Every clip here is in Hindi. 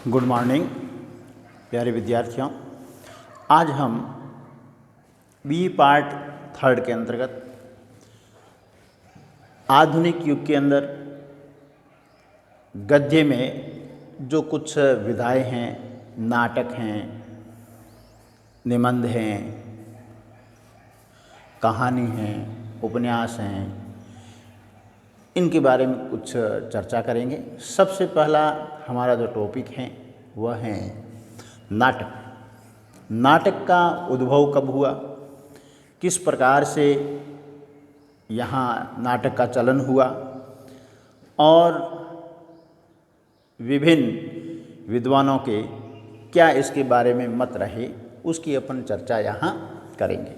गुड मॉर्निंग प्यारे विद्यार्थियों। आज हम बी पार्ट थर्ड के अंतर्गत आधुनिक युग के अंदर गद्य में जो कुछ विधाएं हैं, नाटक हैं, निबंध हैं, कहानी हैं, उपन्यास हैं, इनके बारे में कुछ चर्चा करेंगे। सबसे पहला हमारा जो टॉपिक है वह है नाटक। नाटक का उद्भव कब हुआ, किस प्रकार से यहाँ नाटक का चलन हुआ और विभिन्न विद्वानों के क्या इसके बारे में मत रहे, उसकी अपन चर्चा यहाँ करेंगे।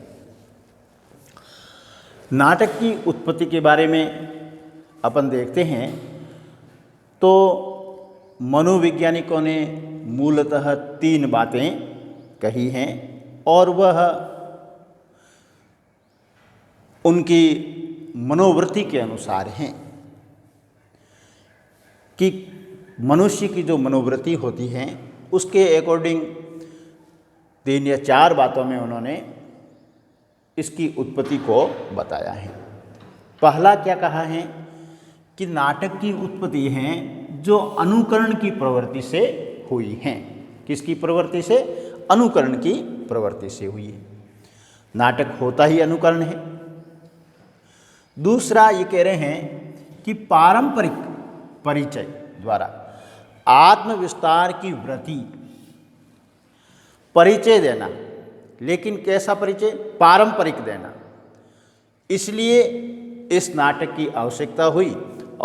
नाटक की उत्पत्ति के बारे में अपन देखते हैं तो मनोवैज्ञानिकों ने मूलतः 3 बातें कही हैं और वह उनकी मनोवृत्ति के अनुसार हैं कि मनुष्य की जो मनोवृत्ति होती है उसके अकॉर्डिंग 3 या 4 बातों में उन्होंने इसकी उत्पत्ति को बताया है। पहला क्या कहा है कि नाटक की उत्पत्ति है जो अनुकरण की प्रवृत्ति से हुई है। किसकी प्रवृत्ति से? अनुकरण की प्रवृत्ति से हुई है। नाटक होता ही अनुकरण है। दूसरा ये कह रहे हैं कि पारंपरिक परिचय द्वारा आत्मविस्तार की वृत्ति, परिचय देना, लेकिन कैसा परिचय? पारंपरिक देना। इसलिए इस नाटक की आवश्यकता हुई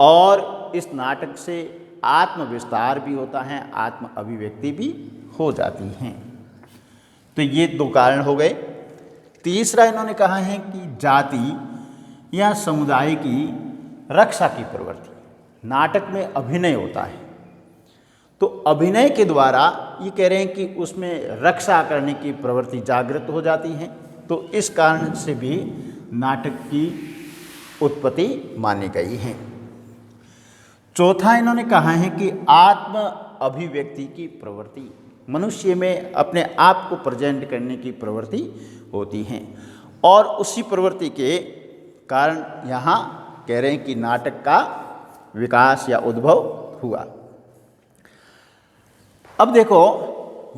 और इस नाटक से आत्म विस्तार भी होता है, आत्म अभिव्यक्ति भी हो जाती हैं। तो ये 2 कारण हो गए। तीसरा इन्होंने कहा है कि जाति या समुदाय की रक्षा की प्रवृत्ति। नाटक में अभिनय होता है तो अभिनय के द्वारा ये कह रहे हैं कि उसमें रक्षा करने की प्रवृत्ति जागृत हो जाती है। तो इस कारण से भी नाटक की उत्पत्ति मानी गई है। चौथा इन्होंने कहा है कि आत्म अभिव्यक्ति की प्रवृत्ति, मनुष्य में अपने आप को प्रेजेंट करने की प्रवृत्ति होती है और उसी प्रवृत्ति के कारण यहाँ कह रहे हैं कि नाटक का विकास या उद्भव हुआ। अब देखो,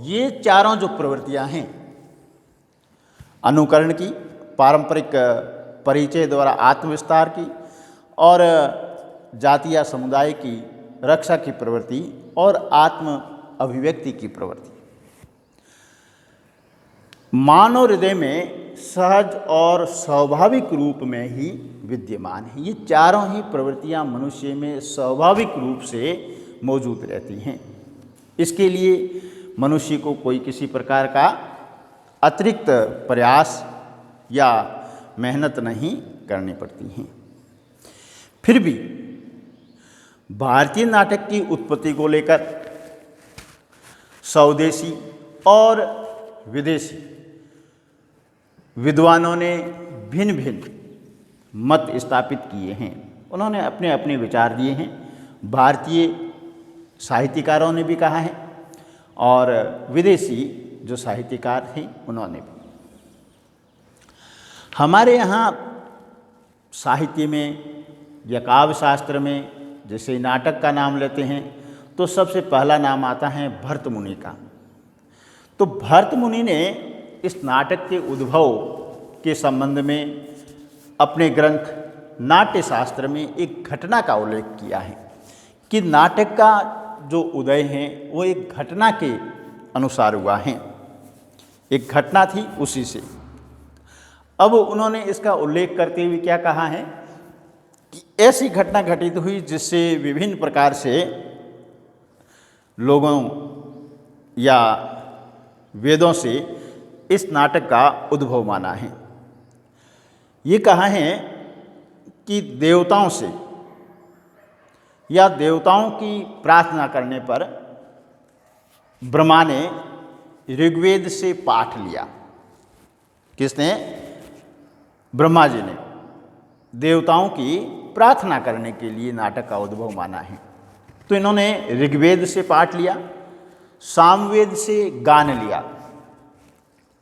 ये चारों जो प्रवृत्तियाँ हैं, अनुकरण की, पारंपरिक परिचय द्वारा आत्मविस्तार की और जाति या समुदाय की रक्षा की प्रवृत्ति और आत्म अभिव्यक्ति की प्रवृत्ति, मानव हृदय में सहज और स्वाभाविक रूप में ही विद्यमान है। ये चारों ही प्रवृत्तियां मनुष्य में स्वाभाविक रूप से मौजूद रहती हैं। इसके लिए मनुष्य को कोई किसी प्रकार का अतिरिक्त प्रयास या मेहनत नहीं करनी पड़ती हैं। फिर भी भारतीय नाटक की उत्पत्ति को लेकर स्वदेशी और विदेशी विद्वानों ने भिन्न भिन्न मत स्थापित किए हैं। उन्होंने अपने अपने विचार दिए हैं। भारतीय साहित्यकारों ने भी कहा है और विदेशी जो साहित्यकार थे उन्होंने भी। हमारे यहाँ साहित्य में या काव्य शास्त्र में जैसे नाटक का नाम लेते हैं तो सबसे पहला नाम आता है भरत मुनि का। तो भरत मुनि ने इस नाटक के उद्भव के संबंध में अपने ग्रंथ नाट्य शास्त्र में एक घटना का उल्लेख किया है कि नाटक का जो उदय है वो एक घटना के अनुसार हुआ है। एक घटना थी, उसी से। अब उन्होंने इसका उल्लेख करते हुए क्या कहा है कि ऐसी घटना घटित हुई जिससे विभिन्न प्रकार से लोगों या वेदों से इस नाटक का उद्भव माना है। ये कहा है कि देवताओं से या देवताओं की प्रार्थना करने पर ब्रह्मा ने ऋग्वेद से पाठ लिया। किसने? ब्रह्मा जी ने देवताओं की प्रार्थना करने के लिए नाटक का उद्भव माना है। तो इन्होंने ऋग्वेद से पाठ लिया सामवेद से गान लिया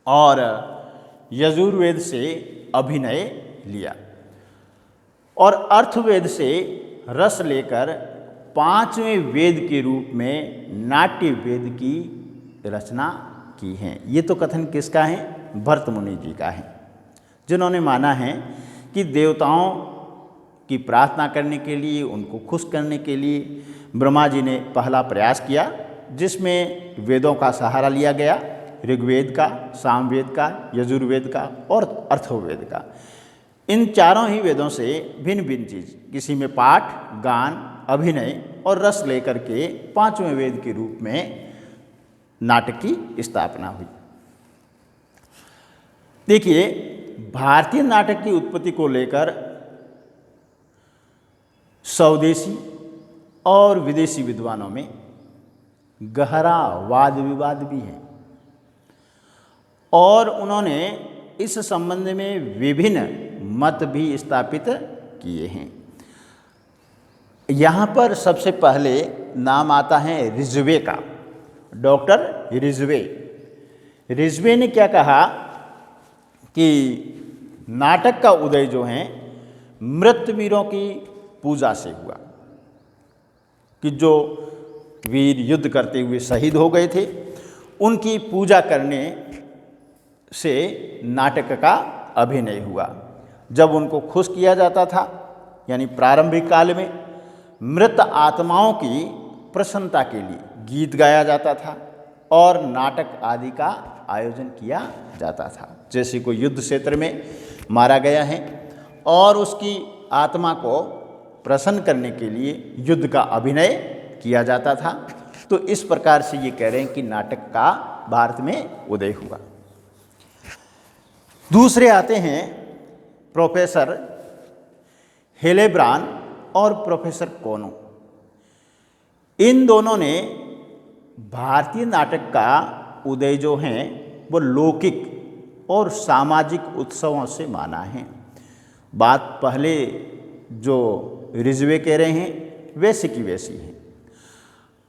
और यजुर्वेद से अभिनय लिया और अर्थवेद से रस लेकर पांचवें वेद के रूप में नाट्य वेद की रचना की है। ये तो कथन किसका है? भरत मुनि जी का है, जिन्होंने माना है कि देवताओं की प्रार्थना करने के लिए, उनको खुश करने के लिए ब्रह्मा जी ने पहला प्रयास किया, जिसमें वेदों का सहारा लिया गया, ऋग्वेद का, सामवेद का, यजुर्वेद का और अथर्ववेद का। इन चारों ही वेदों से भिन्न भिन्न चीज़, किसी में पाठ, गान, अभिनय और रस लेकर के पांचवें वेद के रूप में नाटक की स्थापना हुई। देखिए, भारतीय नाटक की उत्पत्ति को लेकर स्वदेशी और विदेशी विद्वानों में गहरा वाद विवाद भी है और उन्होंने इस संबंध में विभिन्न मत भी स्थापित किए हैं। यहाँ पर सबसे पहले नाम आता है रिजवे का, डॉक्टर रिजवे। रिजवे ने क्या कहा कि नाटक का उदय जो है मृत वीरों की पूजा से हुआ, कि जो वीर युद्ध करते हुए शहीद हो गए थे, उनकी पूजा करने से नाटक का अभिनय हुआ। जब उनको खुश किया जाता था, यानी प्रारंभिक काल में मृत आत्माओं की प्रसन्नता के लिए गीत गाया जाता था और नाटक आदि का आयोजन किया जाता था। जैसे कोई युद्ध क्षेत्र में मारा गया है और उसकी आत्मा को प्रसन्न करने के लिए युद्ध का अभिनय किया जाता था, तो इस प्रकार से ये कह रहे हैं कि नाटक का भारत में उदय हुआ। दूसरे आते हैं प्रोफेसर हिलेब्रान और प्रोफेसर कोनो। इन दोनों ने भारतीय नाटक का उदय जो है वो लौकिक और सामाजिक उत्सवों से माना है। बात पहले जो रिजवे कह रहे हैं वैसे की वैसी है।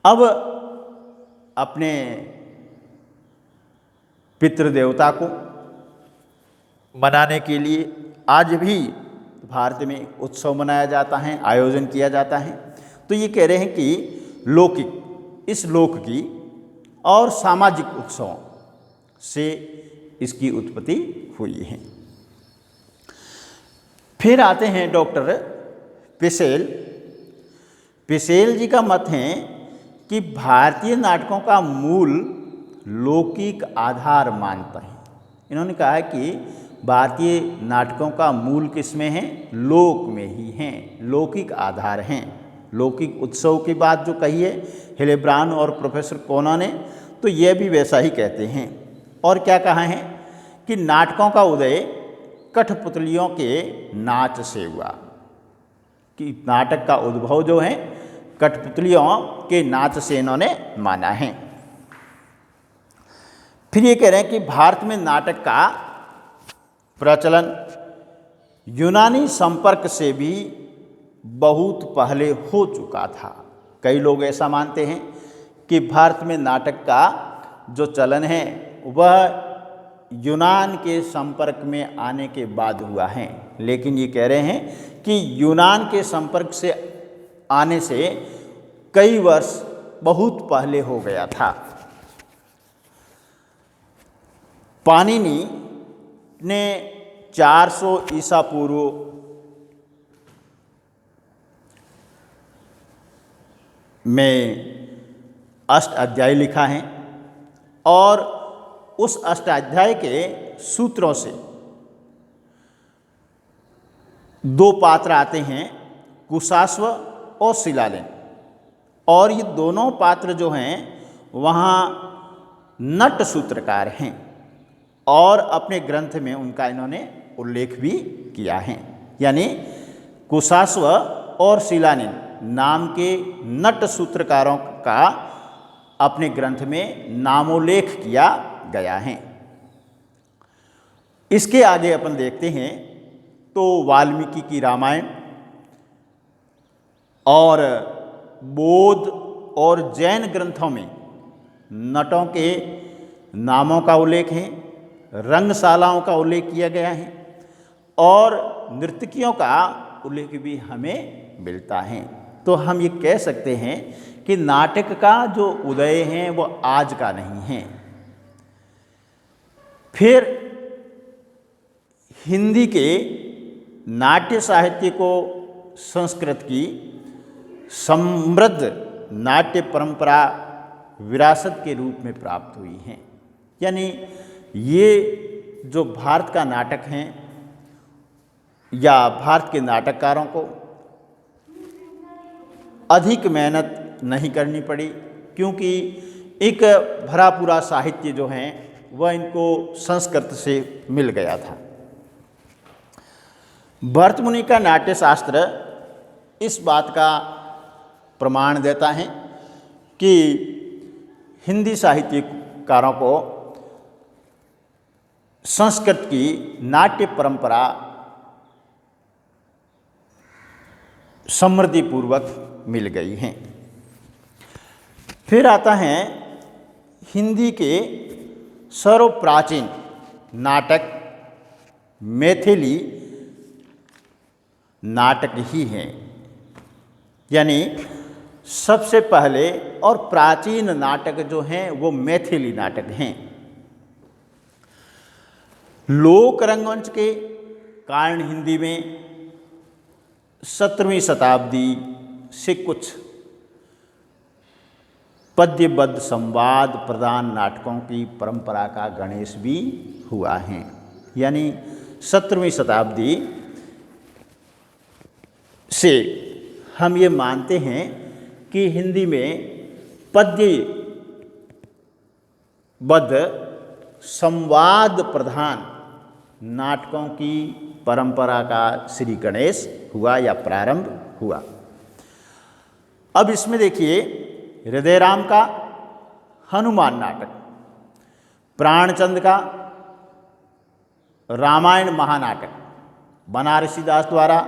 अब अपने पितृदेवता को मनाने के लिए आज भी भारत में उत्सव मनाया जाता है, आयोजन किया जाता है। तो ये कह रहे हैं कि लौकिक, इस लोक की और सामाजिक उत्सवों से इसकी उत्पत्ति हुई है। फिर आते हैं डॉक्टर पिसेल। पिसेल जी का मत है कि भारतीय नाटकों का मूल लौकिक आधार मानता है। इन्होंने कहा है कि भारतीय नाटकों का मूल किसमें है? लोक में ही हैं, लौकिक आधार हैं। लौकिक उत्सव की बात जो कही है हिलेब्रान और प्रोफेसर कोना ने, तो ये भी वैसा ही कहते हैं। और क्या कहा है कि नाटकों का उदय कठपुतलियों के नाच से हुआ, कि नाटक का उद्भव जो है कठपुतलियों के नाच से इन्होंने माना है। फिर ये कह रहे हैं कि भारत में नाटक का प्रचलन यूनानी संपर्क से भी बहुत पहले हो चुका था। कई लोग ऐसा मानते हैं कि भारत में नाटक का जो चलन है वह यूनान के संपर्क में आने के बाद हुआ है, लेकिन ये कह रहे हैं कि यूनान के संपर्क से आने से कई वर्ष बहुत पहले हो गया था। पाणिनि ने 400 ईसा पूर्व में अष्ट अध्याय लिखा है और उस अष्टाध्याय के सूत्रों से दो पात्र आते हैं, कुशाश्व और शिलालेन। और ये दोनों पात्र जो हैं वहाँ नट सूत्रकार हैं और अपने ग्रंथ में उनका इन्होंने उल्लेख भी किया है। यानी कुशाश्व और शिलालेन नाम के नट सूत्रकारों का अपने ग्रंथ में नामोल्लेख किया गया है। इसके आगे अपन देखते हैं तो वाल्मीकि की रामायण और बौद्ध और जैन ग्रंथों में नटों के नामों का उल्लेख है, रंगशालाओं का उल्लेख किया गया है और नर्तकियों का उल्लेख भी हमें मिलता है। तो हम ये कह सकते हैं कि नाटक का जो उदय है वो आज का नहीं है। फिर हिंदी के नाट्य साहित्य को संस्कृत की समृद्ध नाट्य परंपरा विरासत के रूप में प्राप्त हुई हैं। यानी ये जो भारत का नाटक हैं या भारत के नाटककारों को अधिक मेहनत नहीं करनी पड़ी, क्योंकि एक भरा पूरा साहित्य जो है वह इनको संस्कृत से मिल गया था। भरत मुनि का नाट्य शास्त्र इस बात का प्रमाण देता है कि हिंदी साहित्यकारों को संस्कृत की नाट्य परंपरा समृद्धिपूर्वक मिल गई है। फिर आता है हिंदी के सर्वप्राचीन नाटक मैथिली नाटक ही हैं। यानी सबसे पहले और प्राचीन नाटक जो हैं वो मैथिली नाटक हैं। लोक रंगमंच के कारण हिंदी में 17वीं शताब्दी से कुछ पद्यबद्ध संवाद प्रधान नाटकों की परंपरा का गणेश भी हुआ है। यानी 17वीं शताब्दी से हम ये मानते हैं कि हिंदी में पद्यबद्ध संवाद प्रधान नाटकों की परंपरा का श्री गणेश हुआ या प्रारंभ हुआ। अब इसमें देखिए हृदयराम का हनुमान नाटक, प्राणचंद का रामायण महानाटक, बनारसी दास द्वारा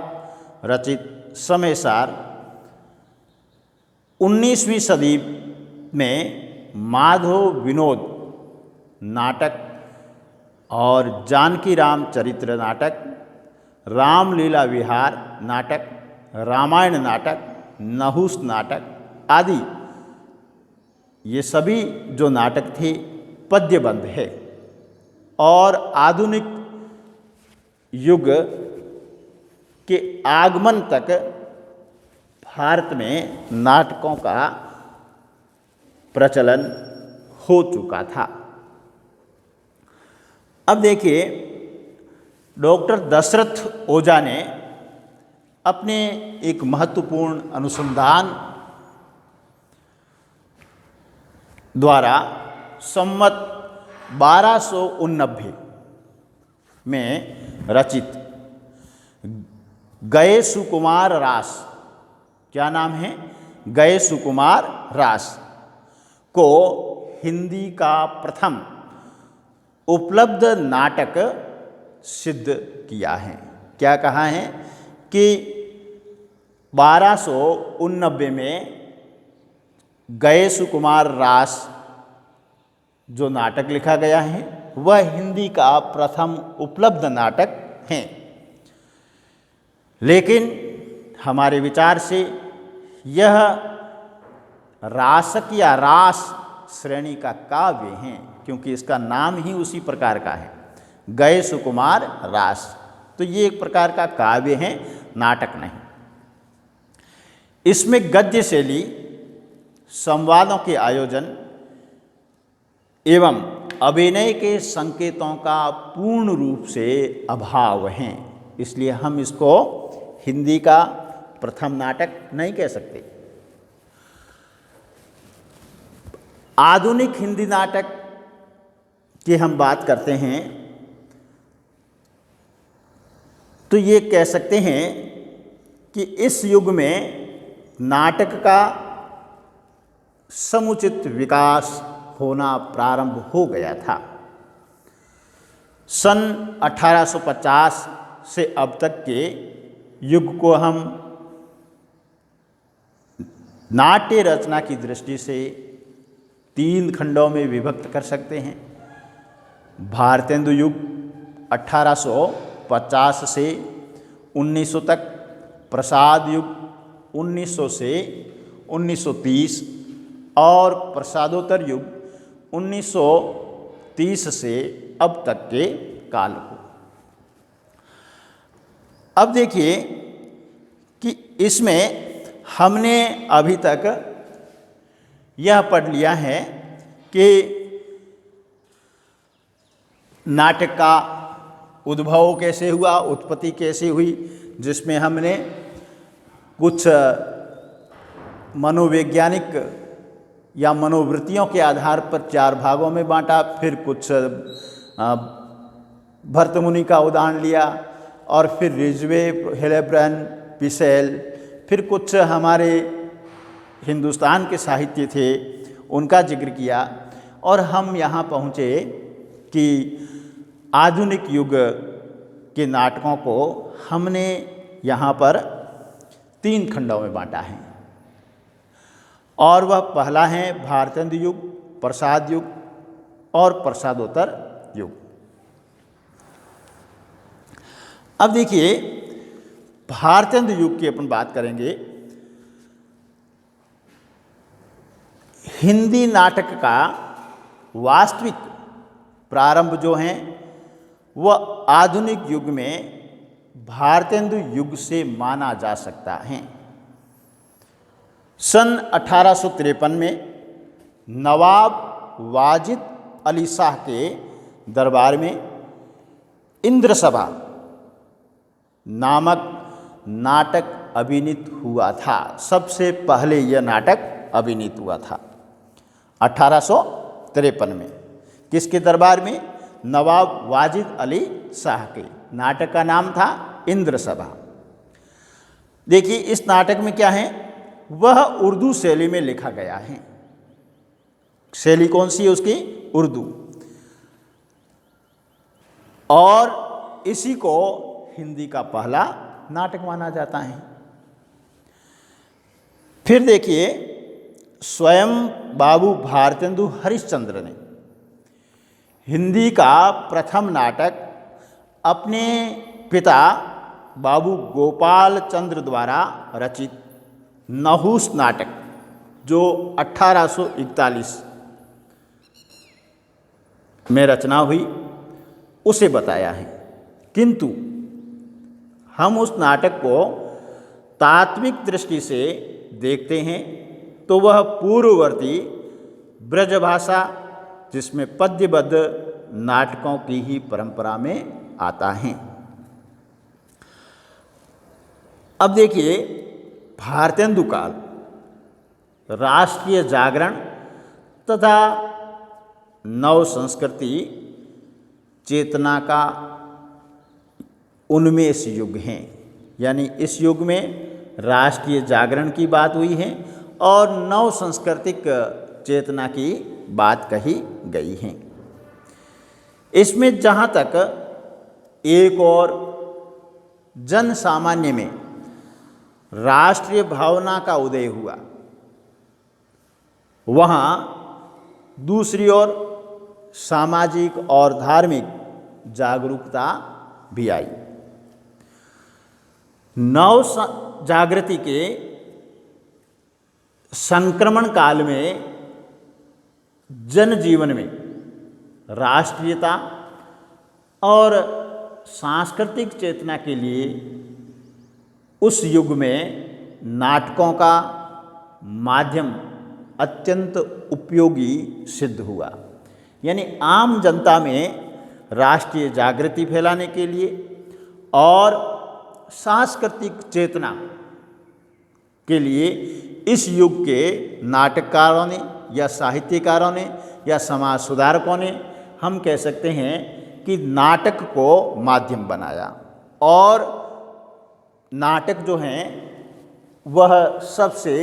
रचित समय-सार, 19वीं सदी में माधव विनोद नाटक और जानकी राम चरित्र नाटक, रामलीला विहार नाटक, रामायण नाटक, नहुस नाटक आदि ये सभी जो नाटक थे पद्यबद्ध है। और आधुनिक युग के आगमन तक भारत में नाटकों का प्रचलन हो चुका था। अब देखिए डॉक्टर दशरथ ओझा ने अपने एक महत्वपूर्ण अनुसंधान द्वारा संवत 1289 में रचित गए सुकुमार रास, क्या नाम है, गए सुकुमार रास को हिंदी का प्रथम उपलब्ध नाटक सिद्ध किया है। क्या कहा है कि 1289 में गए सुकुमार रास जो नाटक लिखा गया है वह हिंदी का प्रथम उपलब्ध नाटक है। लेकिन हमारे विचार से यह रासक या रास श्रेणी का काव्य है, क्योंकि इसका नाम ही उसी प्रकार का है, गए सुकुमार रास। तो ये एक प्रकार का काव्य है, नाटक नहीं। इसमें गद्य शैली, संवादों के आयोजन एवं अभिनय के संकेतों का पूर्ण रूप से अभाव है, इसलिए हम इसको हिंदी का प्रथम नाटक नहीं कह सकते। आधुनिक हिंदी नाटक की हम बात करते हैं तो ये कह सकते हैं कि इस युग में नाटक का समुचित विकास होना प्रारंभ हो गया था। सन 1850 से अब तक के युग को हम नाट्य रचना की दृष्टि से 3 खंडों में विभक्त कर सकते हैं। भारतेंदु युग 1850 से 1900 तक, प्रसाद युग 1900 से 1930 और प्रसादोत्तर युग 1930 से अब तक के काल को। अब देखिए कि इसमें हमने अभी तक यह पढ़ लिया है कि नाटक का उद्भव कैसे हुआ, उत्पत्ति कैसे हुई, जिसमें हमने कुछ मनोवैज्ञानिक या मनोवृत्तियों के आधार पर 4 भागों में बांटा, फिर कुछ भरत मुनि का उदाहरण लिया और फिर रिजवे, हेलेब्रन, पिसेल, फिर कुछ हमारे हिंदुस्तान के साहित्य थे उनका जिक्र किया और हम यहाँ पहुँचे कि आधुनिक युग के नाटकों को हमने यहाँ पर 3 खंडों में बांटा है और वह पहला है भारतेंदु युग, प्रसाद युग और प्रसादोत्तर युग। अब देखिए भारतेंदु युग की अपन बात करेंगे। हिंदी नाटक का वास्तविक प्रारंभ जो है वह आधुनिक युग में भारतेंदु युग से माना जा सकता है। सन 1853 में नवाब वाजिद अली शाह के दरबार में इंद्रसभा नामक नाटक अभिनीत हुआ था। सबसे पहले यह नाटक अभिनीत हुआ था 1853 में। किसके दरबार में? नवाब वाजिद अली शाह के। नाटक का नाम था इंद्रसभा। देखिए इस नाटक में क्या है, वह उर्दू शैली में लिखा गया है। शैली कौन सी है उसकी? उर्दू। और इसी को हिंदी का पहला नाटक माना जाता है। फिर देखिए स्वयं बाबू भारतेंदु हरिश्चंद्र ने हिंदी का प्रथम नाटक अपने पिता बाबू गोपाल चंद्र द्वारा रचित नहुस नाटक जो 1841 में रचना हुई उसे बताया है। किंतु हम उस नाटक को तात्विक दृष्टि से देखते हैं तो वह पूर्ववर्ती ब्रजभाषा जिसमें पद्यबद्ध नाटकों की ही परंपरा में आता है। अब देखिए भारतेंदु काल राष्ट्रीय जागरण तथा नव संस्कृति चेतना का उन्मेष युग है। यानी इस युग में राष्ट्रीय जागरण की बात हुई है और नव सांस्कृतिक चेतना की बात कही गई है। इसमें जहाँ तक एक और जन सामान्य में राष्ट्रीय भावना का उदय हुआ, वहाँ दूसरी ओर सामाजिक और धार्मिक जागरूकता भी आई। नव जागृति के संक्रमण काल में जनजीवन में राष्ट्रीयता और सांस्कृतिक चेतना के लिए उस युग में नाटकों का माध्यम अत्यंत उपयोगी सिद्ध हुआ। यानी आम जनता में राष्ट्रीय जागृति फैलाने के लिए और सांस्कृतिक चेतना के लिए इस युग के नाटककारों ने या साहित्यकारों ने या समाज सुधारकों ने, हम कह सकते हैं कि नाटक को माध्यम बनाया और नाटक जो हैं वह सबसे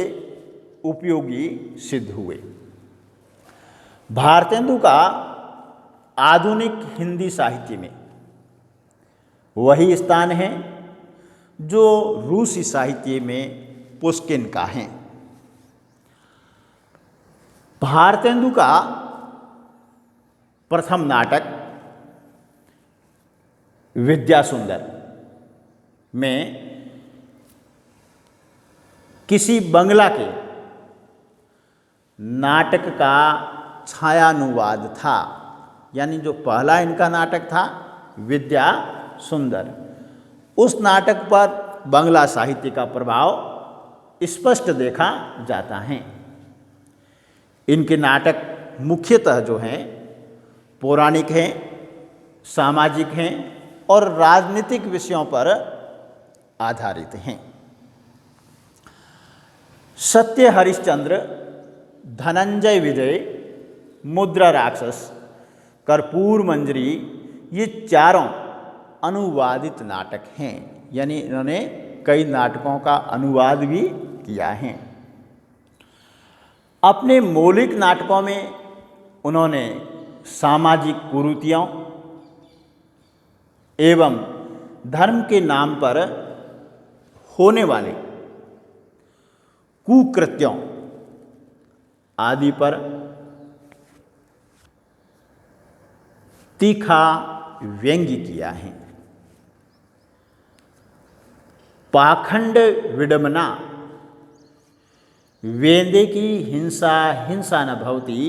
उपयोगी सिद्ध हुए। भारतेंदु का आधुनिक हिंदी साहित्य में वही स्थान है जो रूसी साहित्य में पुश्किन का है। भारतेंदु का प्रथम नाटक विद्यासुंदर में किसी बंगला के नाटक का छायानुवाद था। यानी जो पहला इनका नाटक था विद्या सुंदर, उस नाटक पर बंगला साहित्य का प्रभाव स्पष्ट देखा जाता है। इनके नाटक मुख्यतः जो हैं पौराणिक हैं, सामाजिक हैं और राजनीतिक विषयों पर आधारित हैं। सत्य हरिश्चंद्र, धनंजय विजय, मुद्रा राक्षस, कर्पूर मंजरी, ये चारों अनुवादित नाटक हैं। यानी इन्होंने कई नाटकों का अनुवाद भी किया है। अपने मौलिक नाटकों में उन्होंने सामाजिक कुरीतियों एवं धर्म के नाम पर होने वाले कुकृत्यों आदि पर तीखा व्यंग्य किया है। पाखंड विडंबना, वेंदे की हिंसा हिंसा न भवती,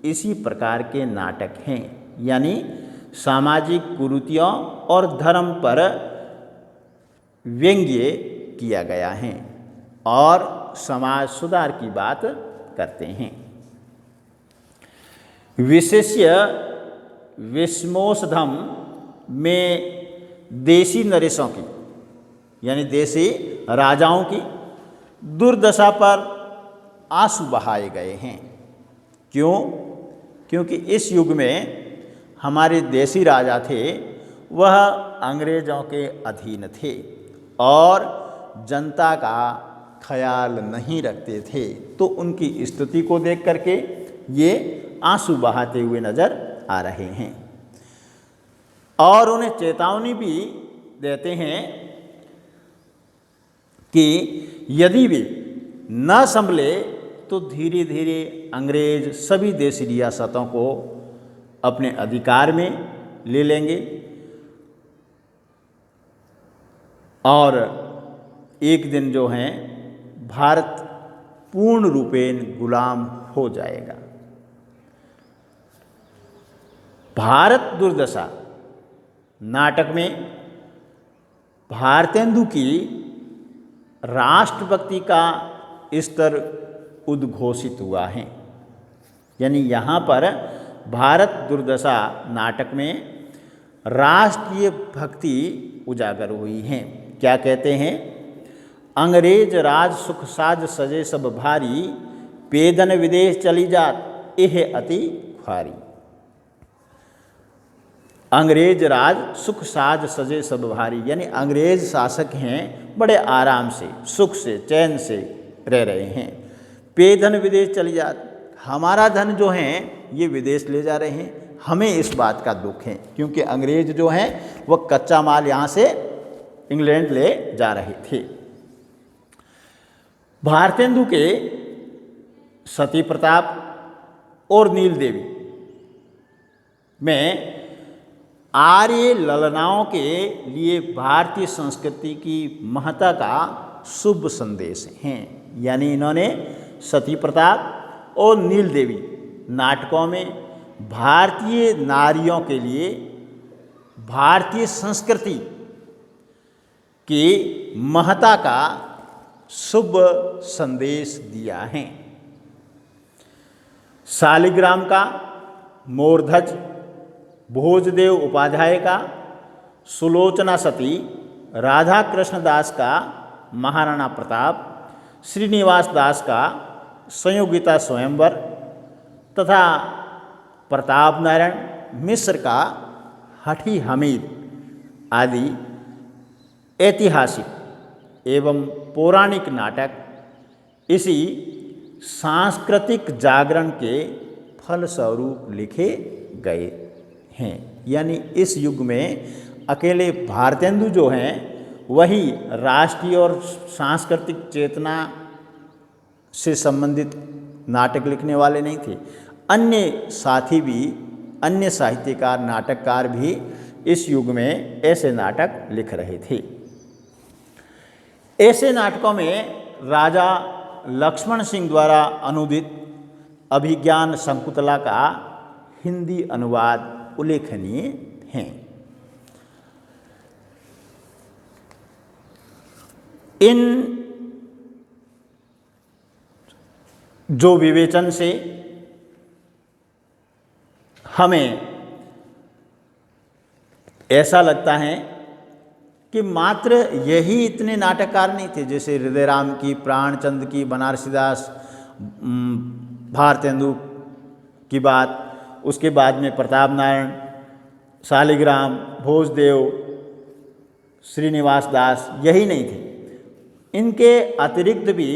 इसी प्रकार के नाटक हैं। यानी सामाजिक कुरीतियों और धर्म पर व्यंग्य किया गया है और समाज सुधार की बात करते हैं। विशेष्य विस्मोषधम में देशी नरेशों की यानी देशी राजाओं की दुर्दशा पर आंसू बहाए गए हैं। क्यों? क्योंकि इस युग में हमारे देशी राजा थे वह अंग्रेज़ों के अधीन थे और जनता का ख्याल नहीं रखते थे। तो उनकी स्थिति को देख करके ये आंसू बहाते हुए नज़र आ रहे हैं और उन्हें चेतावनी भी देते हैं कि यदि भी न संभले तो धीरे धीरे अंग्रेज सभी देशी रियासतों को अपने अधिकार में ले लेंगे और एक दिन जो है भारत पूर्ण रूपेण गुलाम हो जाएगा। भारत दुर्दशा नाटक में भारतेंदु की राष्ट्रभक्ति का स्तर उद्घोषित हुआ है। यानी यहाँ पर भारत दुर्दशा नाटक में राष्ट्रीय भक्ति उजागर हुई है। क्या कहते हैं? अंग्रेज राज सुख साज सजे सब भारी, पेदन विदेश चली जात एह अति ख्वारी। अंग्रेज राज सुख साज सजे सब भारी, यानी अंग्रेज शासक हैं बड़े आराम से सुख से चैन से रह रहे हैं। पेधन विदेश चली जात, हमारा धन जो है ये विदेश ले जा रहे हैं। हमें इस बात का दुख है क्योंकि अंग्रेज जो हैं वह कच्चा माल यहाँ से इंग्लैंड ले जा रहे थे। भारतेंदु के सती प्रताप और नील देवी में आर्य ललनाओं के लिए भारतीय संस्कृति की महत्ता का शुभ संदेश हैं। यानी इन्होंने सती प्रताप और नील देवी नाटकों में भारतीय नारियों के लिए भारतीय संस्कृति की महत्ता का शुभ संदेश दिया है। शालिग्राम का मोरध्वज, भोजदेव उपाध्याय का सुलोचना सती, राधा कृष्ण दास का महाराणा प्रताप, श्रीनिवास दास का संयोगिता स्वयंवर तथा प्रताप नारायण मिश्र का हठी हमीद आदि ऐतिहासिक एवं पौराणिक नाटक इसी सांस्कृतिक जागरण के फलस्वरूप लिखे गए हैं। यानी इस युग में अकेले भारतेंदु जो हैं वही राष्ट्रीय और सांस्कृतिक चेतना से संबंधित नाटक लिखने वाले नहीं थे, अन्य साथी भी, अन्य साहित्यकार, नाटककार भी इस युग में ऐसे नाटक लिख रहे थे। ऐसे नाटकों में राजा लक्ष्मण सिंह द्वारा अनुदित अभिज्ञान शकुंतला का हिंदी अनुवाद उल्लेखनीय है। इन जो विवेचन से हमें ऐसा लगता है कि मात्र यही इतने नाटककार नहीं थे, जैसे हृदयराम की, प्राणचंद की, बनारसीदास, भारतेंदु की बात, उसके बाद में प्रताप नारायण, शालिग्राम, भोजदेव, श्रीनिवास दास, यही नहीं थे। इनके अतिरिक्त भी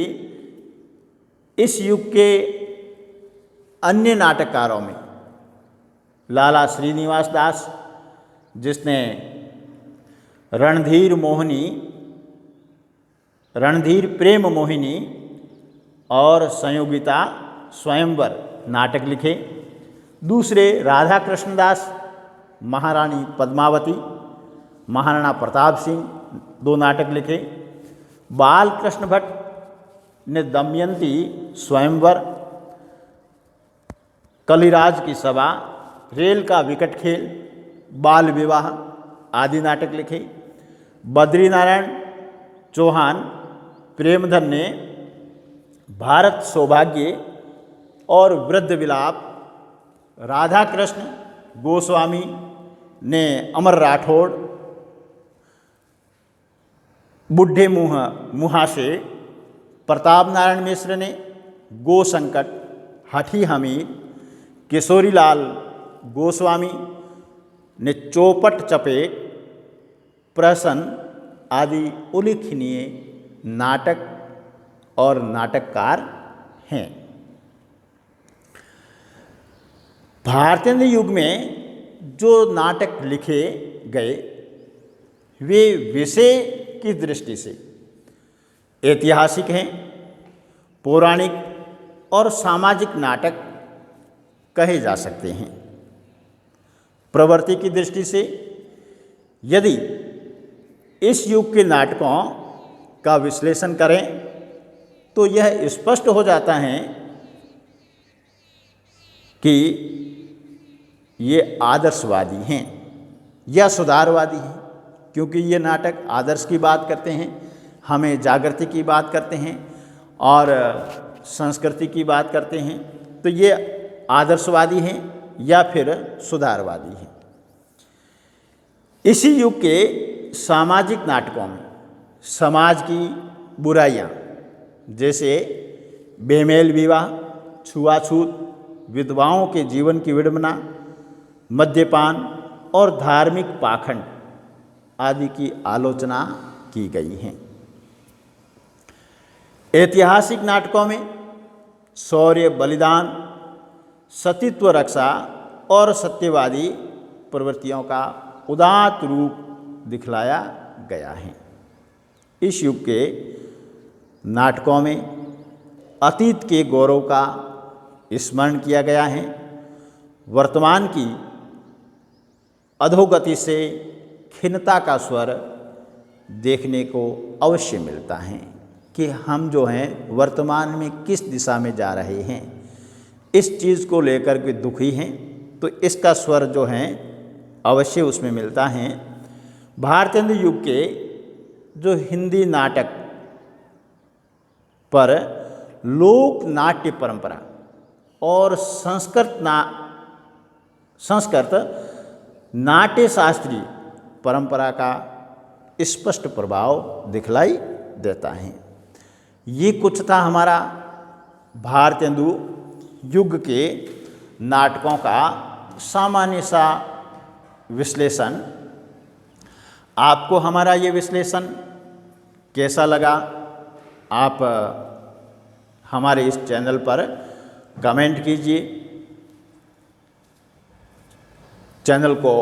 इस युग के अन्य नाटककारों में लाला श्रीनिवास दास, जिसने रणधीर प्रेम मोहिनी और संयोगिता स्वयंवर नाटक लिखे। दूसरे राधा कृष्ण दास, महारानी पद्मावती, महाराणा प्रताप सिंह, 2 नाटक लिखे। बाल कृष्ण भट्ट ने दमयंती स्वयंवर, कलिराज की सभा, रेल का विकट खेल, बाल विवाह आदि नाटक लिखे। बद्रीनारायण चौहान प्रेमधन ने भारत सौभाग्य और वृद्ध विलाप, राधा कृष्ण गोस्वामी ने अमर राठौड़, बुढ़े मुहासे, प्रताप नारायण मिश्र ने गो संकट, हठी हमीर, किशोरीलाल गोस्वामी ने चौपट चपेट, प्रहसन आदि उल्लेखनीय नाटक और नाटककार हैं। भारतेंद्र युग में जो नाटक लिखे गए वे विषय की दृष्टि से ऐतिहासिक हैं, पौराणिक और सामाजिक नाटक कहे जा सकते हैं। प्रवृत्ति की दृष्टि से यदि इस युग के नाटकों का विश्लेषण करें तो यह स्पष्ट हो जाता है कि ये आदर्शवादी हैं या सुधारवादी हैं, क्योंकि ये नाटक आदर्श की बात करते हैं, हमें जागृति की बात करते हैं और संस्कृति की बात करते हैं। तो ये आदर्शवादी हैं या फिर सुधारवादी हैं। इसी युग के सामाजिक नाटकों में समाज की बुराइयां जैसे बेमेल विवाह, छुआछूत, विधवाओं के जीवन की विडंबना, मद्यपान और धार्मिक पाखंड आदि की आलोचना की गई है। ऐतिहासिक नाटकों में शौर्य, बलिदान, सतीत्व रक्षा और सत्यवादी प्रवृत्तियों का उदात्त रूप दिखलाया गया है। इस युग के नाटकों में अतीत के गौरव का स्मरण किया गया है। वर्तमान की अधोगति से खिन्नता का स्वर देखने को अवश्य मिलता है कि हम जो हैं वर्तमान में किस दिशा में जा रहे हैं, इस चीज़ को लेकर के दुखी हैं। तो इसका स्वर जो है अवश्य उसमें मिलता है। भारतेंद्र युग के जो हिंदी नाटक पर लोक नाट्य परंपरा और संस्कृत नाट्य शास्त्रीय परंपरा का स्पष्ट प्रभाव दिखलाई देता है। ये कुछ था हमारा भारतेंदु युग के नाटकों का सामान्य सा विश्लेषण। आपको हमारा ये विश्लेषण कैसा लगा, आप हमारे इस चैनल पर कमेंट कीजिए, चैनल को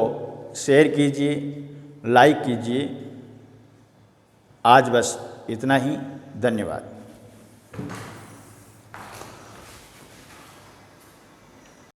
शेयर कीजिए, लाइक कीजिए। आज बस इतना ही। धन्यवाद।